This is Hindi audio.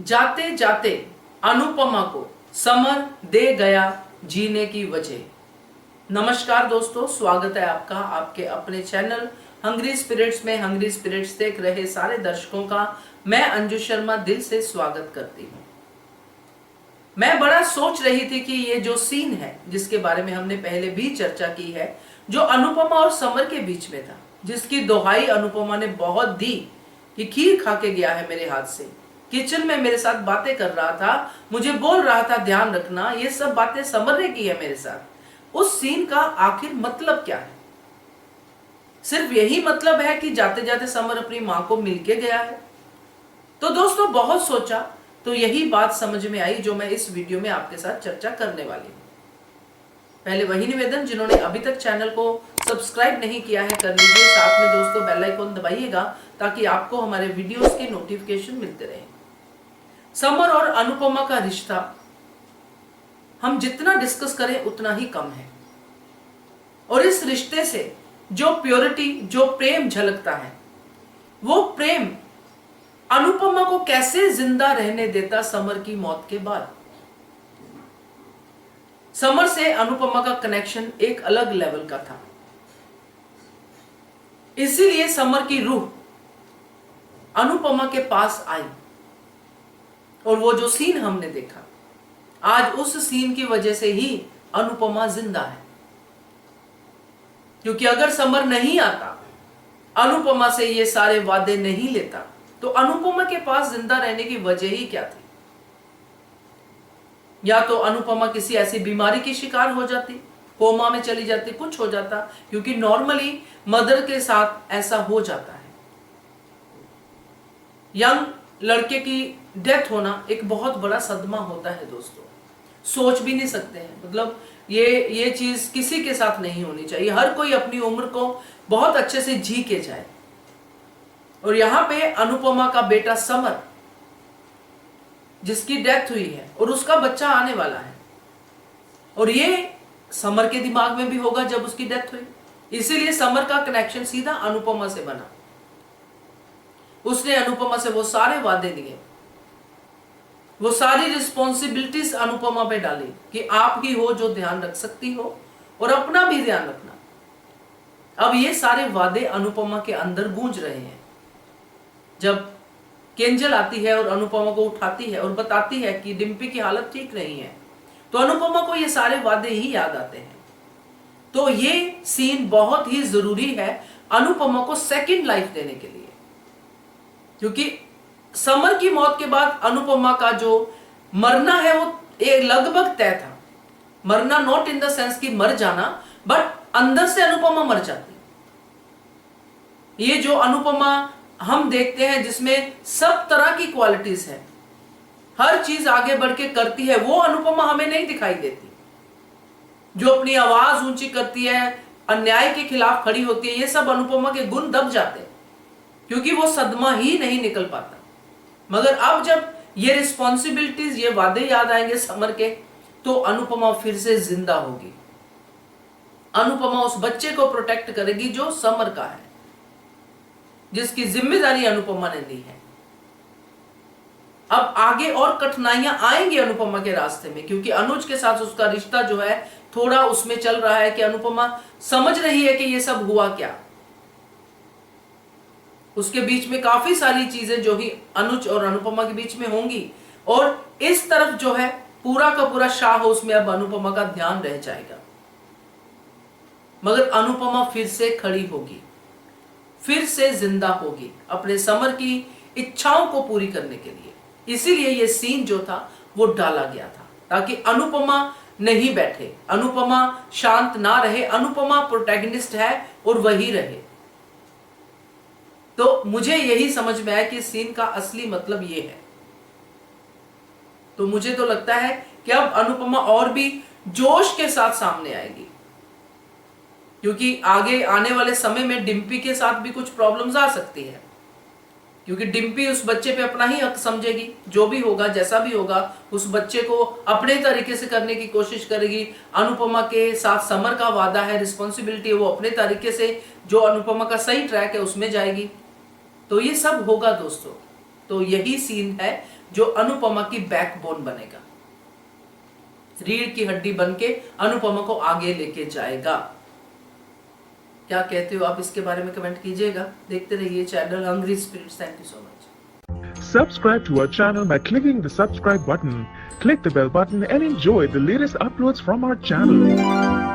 जाते जाते अनुपमा को समर दे गया जीने की वजह। नमस्कार दोस्तों, स्वागत है आपका आपके अपने चैनल हंग्री स्पिरिट्स में। हंग्री स्पिरिट्स देख रहे सारे दर्शकों का मैं अंजू शर्मा दिल से स्वागत करती हूँ। मैं बड़ा सोच रही थी कि ये जो सीन है जिसके बारे में हमने पहले भी चर्चा की है, जो अनुपमा और समर के बीच में था, जिसकी दोहाई अनुपमा ने बहुत दी कि खीर खा के गया है मेरे हाथ से, किचन में मेरे साथ बातें कर रहा था, मुझे बोल रहा था ध्यान रखना, ये सब बातें समर ने की है मेरे साथ। उस सीन का आखिर मतलब क्या है? सिर्फ यही मतलब है कि जाते जाते समर अपनी मां को मिलके गया है? तो दोस्तों बहुत सोचा तो यही बात समझ में आई जो मैं इस वीडियो में आपके साथ चर्चा करने वाली हूं। पहले वही निवेदन, जिन्होंने अभी तक चैनल को सब्सक्राइब नहीं किया है कर लीजिए, साथ में दोस्तों बेल आइकन दबाइएगा ताकि आपको हमारे वीडियोस के नोटिफिकेशन मिलते रहें। समर और अनुपमा का रिश्ता हम जितना डिस्कस करें उतना ही कम है, और इस रिश्ते से जो प्योरिटी, जो प्रेम झलकता है, वो प्रेम अनुपमा को कैसे जिंदा रहने देता समर की मौत के बाद। समर से अनुपमा का कनेक्शन एक अलग लेवल का था, इसीलिए समर की रूह अनुपमा के पास आई, और वो जो सीन हमने देखा, आज उस सीन की वजह से ही अनुपमा जिंदा है। क्योंकि अगर समर नहीं आता, अनुपमा से ये सारे वादे नहीं लेता, तो अनुपमा के पास जिंदा रहने की वजह ही क्या थी? या तो अनुपमा किसी ऐसी बीमारी की शिकार हो जाती, कोमा में चली जाती, कुछ हो जाता, क्योंकि नॉर्मली मदर के साथ ऐसा हो जाता है। यंग लड़के की डेथ होना एक बहुत बड़ा सदमा होता है दोस्तों, सोच भी नहीं सकते हैं। मतलब ये चीज किसी के साथ नहीं होनी चाहिए। हर कोई अपनी उम्र को बहुत अच्छे से जी के जाए, और यहां पे अनुपमा का बेटा समर, जिसकी डेथ हुई है और उसका बच्चा आने वाला है, और ये समर के दिमाग में भी होगा जब उसकी डेथ हुई, इसीलिए समर का कनेक्शन सीधा अनुपमा से बना। उसने अनुपमा से वो सारे वादे लिए, वो सारी रिस्पॉन्सिबिलिटीज अनुपमा पे डाली कि आप ही हो जो ध्यान रख सकती हो और अपना भी ध्यान रखना। अब ये सारे वादे अनुपमा के अंदर गूंज रहे हैं। जब केंजल आती है और अनुपमा को उठाती है और बताती है कि डिम्पी की हालत ठीक नहीं है, तो अनुपमा को ये सारे वादे ही याद आते हैं। तो ये सीन बहुत ही जरूरी है अनुपमा को सेकंड लाइफ देने के लिए, क्योंकि समर की मौत के बाद अनुपमा का जो मरना है वो एक लगभग तय था। मरना नॉट इन द सेंस कि मर जाना, बट अंदर से अनुपमा मर जाती। ये जो अनुपमा हम देखते हैं जिसमें सब तरह की क्वालिटीज है, हर चीज आगे बढ़ के करती है, वो अनुपमा हमें नहीं दिखाई देती। जो अपनी आवाज ऊंची करती है, अन्याय के खिलाफ खड़ी होती है, ये सब अनुपमा के गुण दब जाते हैं, क्योंकि वो सदमा ही नहीं निकल पाता। मगर अब जब ये रिस्पॉन्सिबिलिटीज, ये वादे याद आएंगे समर के, तो अनुपमा फिर से जिंदा होगी। अनुपमा उस बच्चे को प्रोटेक्ट करेगी जो समर का है, जिसकी जिम्मेदारी अनुपमा ने ली है। अब आगे और कठिनाइयां आएंगी अनुपमा के रास्ते में, क्योंकि अनुज के साथ उसका रिश्ता जो है थोड़ा उसमें चल रहा है कि अनुपमा समझ रही है कि ये सब हुआ क्या। उसके बीच में काफी सारी चीजें जो ही अनुज और अनुपमा के बीच में होंगी, और इस तरफ जो है पूरा का पूरा शाह हाउस में अब अनुपमा का ध्यान रह जाएगा। मगर अनुपमा फिर से खड़ी होगी, फिर से जिंदा होगी अपने समर की इच्छाओं को पूरी करने के लिए। इसीलिए ये सीन जो था वो डाला गया था, ताकि अनुपमा नहीं बैठे, अनुपमा शांत ना रहे, अनुपमा प्रोटैगनिस्ट है और वही रहे। तो मुझे यही समझ में आया कि सीन का असली मतलब ये है। तो मुझे तो लगता है कि अब अनुपमा और भी जोश के साथ सामने आएगी, क्योंकि आगे आने वाले समय में डिम्पी के साथ भी कुछ प्रॉब्लम्स आ सकती है, क्योंकि डिम्पी उस बच्चे पे अपना ही हक समझेगी। जो भी होगा, जैसा भी होगा, उस बच्चे को अपने तरीके से करने की कोशिश करेगी। अनुपमा के साथ समर का वादा है, रिस्पॉन्सिबिलिटी है, वो अपने तरीके से जो अनुपमा का सही ट्रैक है उसमें जाएगी। तो ये सब होगा दोस्तों। तो यही सीन है जो अनुपमा की बैकबोन बनेगा, रीढ़ की हड्डी बन के अनुपमा को आगे लेके जाएगा। क्या कहते हो आप इसके बारे में कमेंट कीजिएगा। देखते रहिए channel Hungry Spirits. Thank you so much. Subscribe to our channel by clicking the subscribe button. Click the bell button and enjoy the latest uploads from our channel.